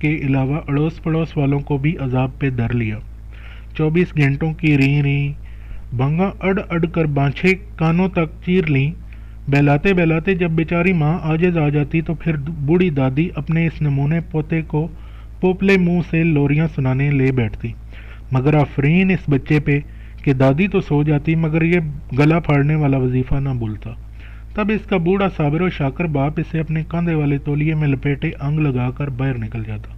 کے علاوہ اڑوس پڑوس والوں کو بھی عذاب پہ دھر لیا۔ 24 گھنٹوں کی ری ری بھنگا اڑ اڑ کر بانچھیں کانوں تک چیر لیں۔ بہلاتے بہلاتے جب بیچاری ماں عاجز آ جاتی تو پھر بوڑھی دادی اپنے اس نمونے پوتے کو پوپلے منہ سے لوریاں سنانے لے بیٹھتی، مگر آفرین اس بچے پہ کہ دادی تو سو جاتی مگر یہ گلا پھاڑنے والا وظیفہ نہ بھولتا۔ تب اس کا بوڑھا صابر و شاکر باپ اسے اپنے کاندھے والے تولیے میں لپیٹے انگ لگا کر باہر نکل جاتا،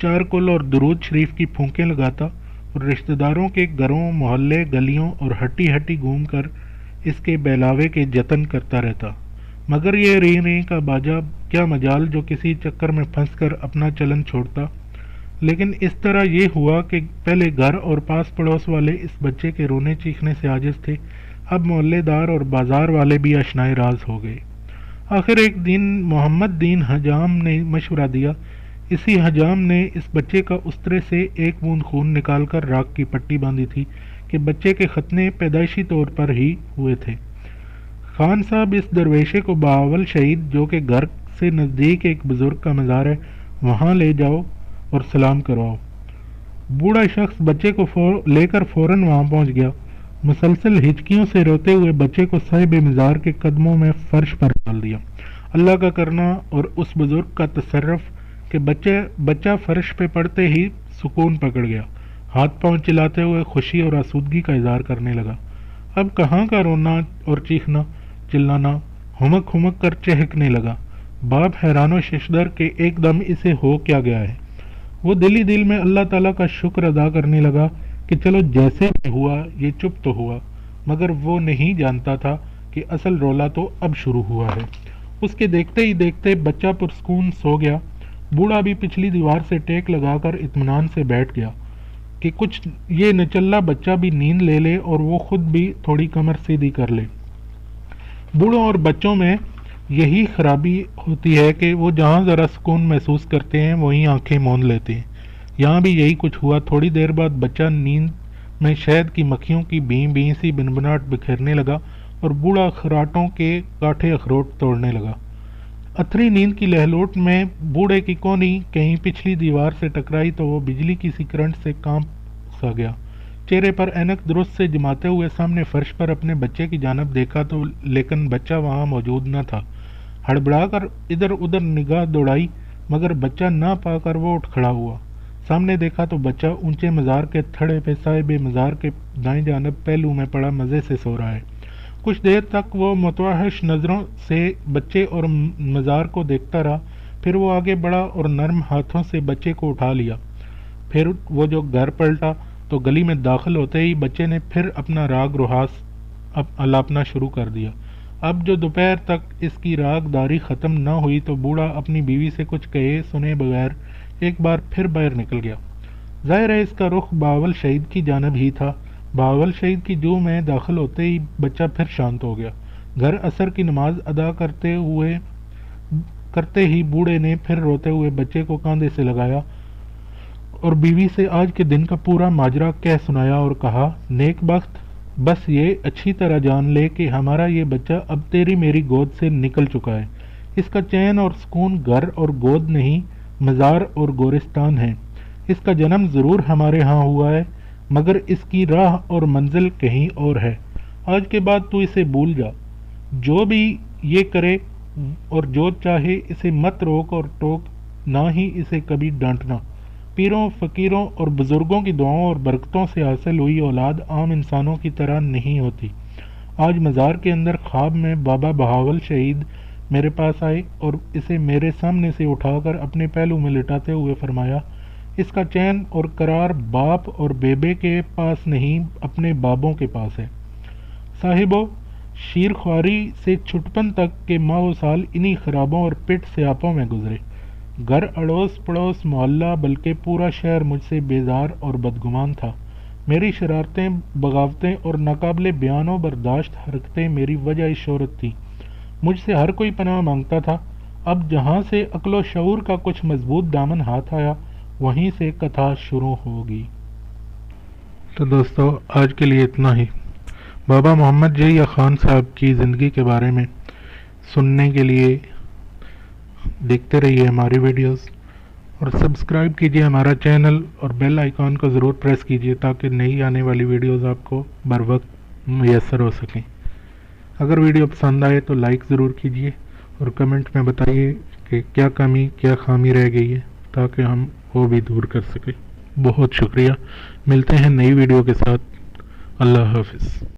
چار کل اور درود شریف کی پھونکیں لگاتا اور رشتہ داروں کے گھروں، محلے، گلیوں اور ہٹی ہٹی گھوم کر اس کے بہلاوے کے جتن کرتا رہتا، مگر یہ ری ری کا باجا کیا مجال جو کسی چکر میں پھنس کر اپنا چلن چھوڑتا۔ لیکن اس طرح یہ ہوا کہ پہلے گھر اور پاس پڑوس والے اس بچے کے رونے چیخنے سے عاجز تھے، اب محلے دار اور بازار والے بھی آشنائے راز ہو گئے۔ آخر ایک دن محمد دین حجام نے مشورہ دیا۔ اسی حجام نے اس بچے کا استرے سے ایک بوند خون نکال کر راکھ کی پٹی باندھی تھی کہ بچے کے ختنے پیدائشی طور پر ہی ہوئے تھے۔ خان صاحب اس درویشے کو بہاول شہید جو کہ گھر سے نزدیک ایک بزرگ کا مزار ہے وہاں لے جاؤ اور سلام کرواؤ۔ بوڑھا شخص بچے کو لے کر فوراً وہاں پہنچ گیا، مسلسل ہچکیوں سے روتے ہوئے بچے کو صاحب مزار کے قدموں میں فرش پر ڈال دیا۔ اللہ کا کرنا اور اس بزرگ کا تصرف کہ بچہ فرش پہ پڑتے ہی سکون پکڑ گیا، ہاتھ پاؤں چلاتے ہوئے خوشی اور آسودگی کا اظہار کرنے لگا۔ اب کہاں کا رونا اور چیخنا چلانا، ہمک ہمک کر چہکنے لگا۔ باپ حیران و ششدر کہ ایک دم اسے ہو کیا گیا ہے۔ وہ دل ہی دل میں اللہ تعالیٰ کا شکر ادا کرنے لگا کہ چلو جیسے بھی ہوا یہ چپ تو ہوا، مگر وہ نہیں جانتا تھا کہ اصل رولا تو اب شروع ہوا ہے۔ اس کے دیکھتے ہی دیکھتے بچہ پرسکون سو گیا۔ بوڑھا بھی پچھلی دیوار سے ٹیک لگا کر اطمینان سے بیٹھ گیا کہ کچھ یہ نچلا بچہ بھی نیند لے لے اور وہ خود بھی تھوڑی کمر سیدھی کر لے۔ بوڑھوں اور بچوں میں یہی خرابی ہوتی ہے کہ وہ جہاں ذرا سکون محسوس کرتے ہیں وہیں آنکھیں موند لیتے ہیں۔ یہاں بھی یہی کچھ ہوا۔ تھوڑی دیر بعد بچہ نیند میں شہد کی مکھیوں کی بیں بیں سی بنبناہٹ بکھیرنے لگا اور بوڑھا خراٹوں کے کاٹھے اخروٹ توڑنے لگا۔ اتھری نیند کی لہلوٹ میں بوڑھے کی کونی کہیں پچھلی دیوار سے ٹکرائی تو وہ بجلی کی سی کرنٹ سے کانپ سا گیا۔ چہرے پر اینک درست سے جماتے ہوئے سامنے فرش پر اپنے بچے کی جانب دیکھا تو لیکن بچہ وہاں موجود نہ تھا۔ ہڑبڑا کر ادھر ادھر نگاہ دوڑائی مگر بچہ نہ پا کر وہ اٹھ کھڑا ہوا۔ سامنے دیکھا تو بچہ اونچے مزار کے تھڑے پہ صاحب مزار کے دائیں جانب پہلو میں پڑا مزے سے سو رہا ہے۔ کچھ دیر تک وہ متوحش نظروں سے بچے اور مزار کو دیکھتا رہا، پھر وہ آگے بڑھا اور نرم ہاتھوں سے بچے کو اٹھا لیا۔ پھر وہ جو گھر پلٹا تو گلی میں داخل ہوتے ہی بچے نے پھر اپنا راگ روحاس الاپنا شروع کر دیا۔ اب جو دوپہر تک اس کی راگ داری ختم نہ ہوئی تو بوڑھا اپنی بیوی سے کچھ کہے سنے بغیر ایک بار پھر باہر نکل گیا۔ ظاہر ہے اس کا رخ بہاول شہید کی جانب ہی تھا۔ بہاول شہید کی جو میں داخل ہوتے ہی بچہ پھر شانت ہو گیا۔ گھر عصر کی نماز ادا کرتے ہی بوڑھے نے پھر روتے ہوئے بچے کو کاندھے سے لگایا اور بیوی سے آج کے دن کا پورا ماجرا کہہ سنایا اور کہا، نیک بخت، بس یہ اچھی طرح جان لے کہ ہمارا یہ بچہ اب تیری میری گود سے نکل چکا ہے۔ اس کا چین اور سکون گھر اور گود نہیں، مزار اور گورستان ہے۔ اس کا جنم ضرور ہمارے ہاں ہوا ہے مگر اس کی راہ اور منزل کہیں اور ہے۔ آج کے بعد تو اسے بھول جا۔ جو بھی یہ کرے اور جو چاہے اسے مت روک اور ٹوک، نہ ہی اسے کبھی ڈانٹنا۔ پیروں، فقیروں اور بزرگوں کی دعاؤں اور برکتوں سے حاصل ہوئی اولاد عام انسانوں کی طرح نہیں ہوتی۔ آج مزار کے اندر خواب میں بابا بہاول شہید میرے پاس آئے اور اسے میرے سامنے سے اٹھا کر اپنے پہلو میں لٹاتے ہوئے فرمایا، اس کا چین اور قرار باپ اور بیبے کے پاس نہیں، اپنے بابوں کے پاس ہے۔ صاحبو، شیر خواری سے چھٹپن تک کے ماہ و سال انہی خرابوں اور پٹ سیاپوں میں گزرے۔ گھر، اڑوس پڑوس، محلہ بلکہ پورا شہر مجھ سے بیزار اور بدگمان تھا۔ میری شرارتیں، بغاوتیں اور ناقابل بیان و برداشت حرکتیں میری وجہ شہرت تھیں۔ مجھ سے ہر کوئی پناہ مانگتا تھا۔ اب جہاں سے عقل و شعور کا کچھ مضبوط دامن ہاتھ آیا وہیں سے کتھا شروع ہوگی۔ تو دوستو آج کے لیے اتنا ہی۔ بابا محمد جیہ خان صاحب کی زندگی کے بارے میں سننے کے لیے دیکھتے رہیے ہماری ویڈیوز اور سبسکرائب کیجیے ہمارا چینل اور بیل آئیکن کو ضرور پریس کیجیے تاکہ نئی آنے والی ویڈیوز آپ کو بر وقت میسر ہو سکیں۔ اگر ویڈیو پسند آئے تو لائک ضرور کیجیے اور کمنٹ میں بتائیے کہ کیا کمی کیا خامی رہ گئی ہے تاکہ ہم وہ بھی دور کر سکیں۔ بہت شکریہ، ملتے ہیں نئی ویڈیو کے ساتھ۔ اللہ حافظ۔